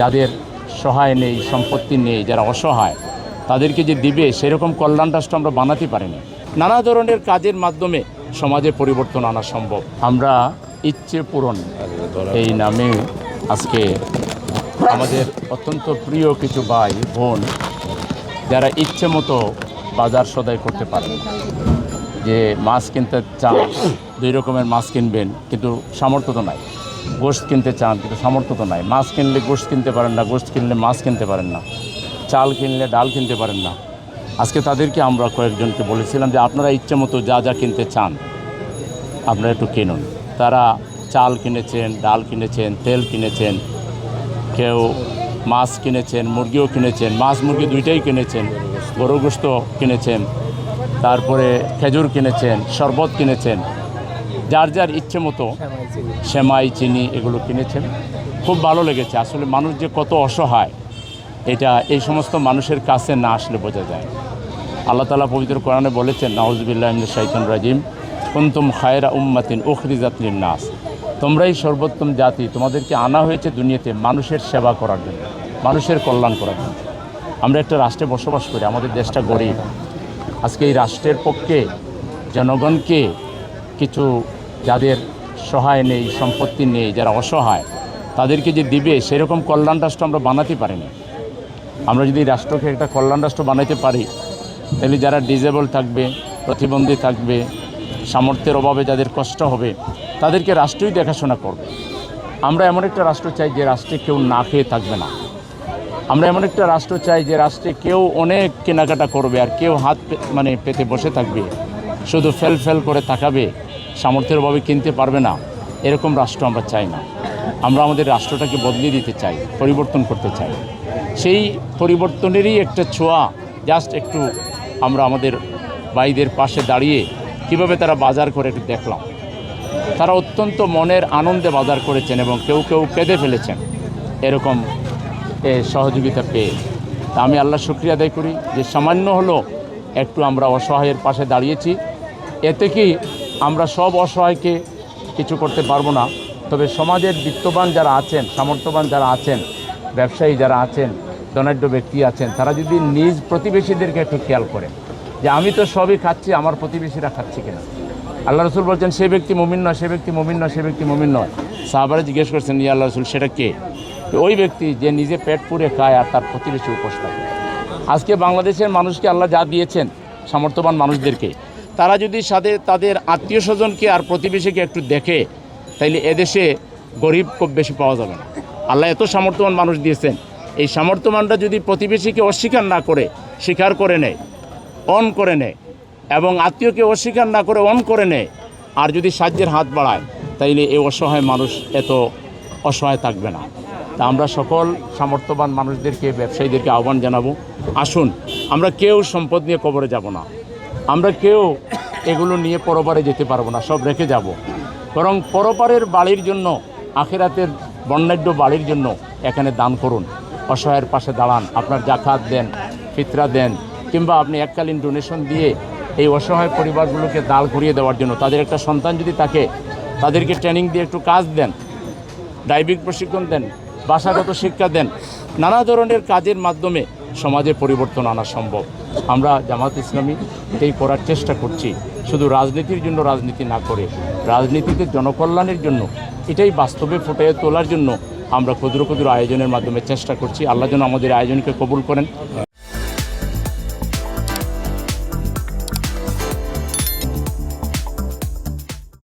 যাদের সহায় নেই, সম্পত্তি নেই, যারা অসহায়, তাদেরকে যে দিবে সেরকম কল্যাণ রাষ্ট্র আমরা বানাতে পারিনি। নানা ধরনের কাজের মাধ্যমে সমাজে পরিবর্তন আনা সম্ভব। আমরা ইচ্ছে পূরণ এই নামে আজকে আমাদের অত্যন্ত প্রিয় কিছু ভাই বোন যারা ইচ্ছে মতো বাজার সদাই করতে পারেন, যে মাছ কিনতে চান, 2 রকমের মাছ কিনবেন কিন্তু সামর্থ্য তো নাই, গোশত কিনতে চান কিন্তু সামর্থ্য তো নাই, মাছ কিনলে গোশত কিনতে পারেন না, গোশত কিনলে মাছ কিনতে পারেন না, চাল কিনলে ডাল কিনতে পারেন না। আজকে তাদেরকে আমরা কয়েকজনকে বলেছিলাম যে আপনারা ইচ্ছে মতো যা যা কিনতে চান আপনারা একটু কিনুন। তারা চাল কিনেছেন, ডাল কিনেছেন, তেল কিনেছেন, কেউ মাছ কিনেছেন, মুরগিও কিনেছেন, মাছ মুরগি দুইটাই কিনেছেন, গরু গোশত কিনেছেন, তারপরে খেজুর কিনেছেন, শরবত কিনেছেন, যার যার ইচ্ছে মতো সেমাই, চিনি এগুলো কিনেছেন। খুব ভালো লেগেছে। আসলে মানুষ যে কত অসহায় এটা এই সমস্ত মানুষের কাছে না আসলে বোঝা যায়। আল্লাহ তাআলা পবিত্র কোরআনে বলেছেন, নাউযুবিল্লাহি মিনাশ শাইতানির রাজিম, কুনতুম খায়রা উম্মাতিন উখরিজাত লিন-নাস, তোমরাই সর্বোত্তম জাতি, তোমাদেরকে আনা হয়েছে দুনিয়াতে মানুষের সেবা করার জন্য, মানুষের কল্যাণ করার জন্য। আমরা একটা রাষ্ট্রে বসবাস করি, আমাদের দেশটা গরিব। আজকে এই রাষ্ট্রের পক্ষে জনগণকে কিছু, যাদের সহায় নেই, সম্পত্তি নেই, যারা অসহায়, তাদেরকে যে দিবে সেরকম কল্যাণ রাষ্ট্র আমরা বানাতে পারিনি। আমরা যদি রাষ্ট্রকে একটা কল্যাণ রাষ্ট্র বানাতে পারি, তাহলে যারা ডিজেবল থাকবে, প্রতিবন্ধী থাকবে, সামর্থ্যের অভাবে যাদের কষ্ট হবে, তাদেরকে রাষ্ট্রই দেখাশোনা করবে। আমরা এমন একটা রাষ্ট্র চাই যে রাষ্ট্রে কেউ না খেয়ে থাকবে না। আমরা এমন একটা রাষ্ট্র চাই যে রাষ্ট্রে কেউ অনেক কেনাকাটা করবে আর কেউ হাত পেতে বসে থাকবে, শুধু ফেল করে তাকাবে, সামর্থ্যের অভাবে কিনতে পারবে না। এরকম রাষ্ট্র আমরা চাই না। আমরা আমাদের রাষ্ট্রটাকে বদলে দিতে চাই, পরিবর্তন করতে চাই। সেই পরিবর্তনেরই একটা ছোঁয়া জাস্ট একটু আমরা আমাদের ভাইদের পাশে দাঁড়িয়ে কিভাবে তারা বাজার করে একটু দেখলাম। তারা অত্যন্ত মনের আনন্দে বাজার করেছেন এবং কেউ কেউ কেঁদে ফেলেছেন এরকম সহযোগিতা পেয়ে। তা আমি আল্লাহ শুকরিয়া আদায় করি যে সামান্য হলো একটু আমরা অসহায়ের পাশে দাঁড়িয়েছি। এতে কি আমরা সব অসহায়কে কিছু করতে পারবো না, তবে সমাজের বিত্তবান যারা আছেন, সামর্থ্যবান যারা আছেন, ব্যবসায়ী যারা আছেন, ধনাঢ্য ব্যক্তি আছেন, তারা যদি নিজ প্রতিবেশীদেরকে একটু খেয়াল করেন যে আমি তো সবই খাচ্ছি, আমার প্রতিবেশীরা খাচ্ছে কিনা। আল্লাহ রসুল বলছেন সে ব্যক্তি মুমিন নয়, সে ব্যক্তি মুমিন নয়, সে ব্যক্তি মুমিন নয়। সাহাবারা জিজ্ঞেস করছেন, ইয়া আল্লাহ রসুল, সেটা কে? ওই ব্যক্তি যে নিজে পেট পুরে খায় আর তার প্রতিবেশী উপোস থাকে। আজকে বাংলাদেশের মানুষকে আল্লাহ যা দিয়েছেন, সামর্থ্যবান মানুষদেরকে, তারা যদি সাথে তাদের আত্মীয় স্বজনকে আর প্রতিবেশীকে একটু দেখে, তাইলে এদেশে গরিব খুব বেশি পাওয়া যাবে না। আল্লাহ এত সামর্থ্যবান মানুষ দিয়েছেন, এই সামর্থ্যবানরা যদি প্রতিবেশীকে অস্বীকার না করে স্বীকার করে নেয়, অন করে নেয়, এবং আত্মীয়কে অস্বীকার না করে অন করে নেয়, আর যদি সাহায্যের হাত বাড়ায়, তাইলে এই অসহায় মানুষ এত অসহায় থাকবে না। তা আমরা সকল সামর্থ্যবান মানুষদেরকে, ব্যবসায়ীদেরকে আহ্বান জানাবো, আসুন আমরা কেউ সম্পদ নিয়ে কবরে যাব না, আমরা কেউ এগুলো নিয়ে পরপারে যেতে পারবো না, সব রেখে যাব। বরং পরপারের বাড়ির জন্য, আখিরাতের বর্ণাঢ্য বাড়ির জন্য এখানে দান করুন, অসহায়ের পাশে দাঁড়ান, আপনার জাকাত দেন, ফিতরা দেন, কিংবা আপনি এককালীন ডোনেশন দিয়ে এই অসহায় পরিবারগুলোকে দাঁড় করিয়ে দেওয়ার জন্য, তাদের একটা সন্তান যদি থাকে তাদেরকে ট্রেনিং দিয়ে একটু কাজ দেন, ড্রাইভিং প্রশিক্ষণ দেন, ভাষাগত শিক্ষা দেন। নানা ধরনের কাজের মাধ্যমে সমাজে পরিবর্তন আনা সম্ভব। আমরা জামাত ইসলামী এটাই করার চেষ্টা করছি, শুধু রাজনীতির জন্য রাজনীতি না করে রাজনীতিতে জনকল্যাণের জন্য, এটাই বাস্তবে ফুটিয়ে তোলার জন্য আমরা ক্ষুদ্র ক্ষুদ্র আয়োজনের মাধ্যমে চেষ্টা করছি। আল্লাহ যেন আমাদের আয়োজনকে কবুল করেন।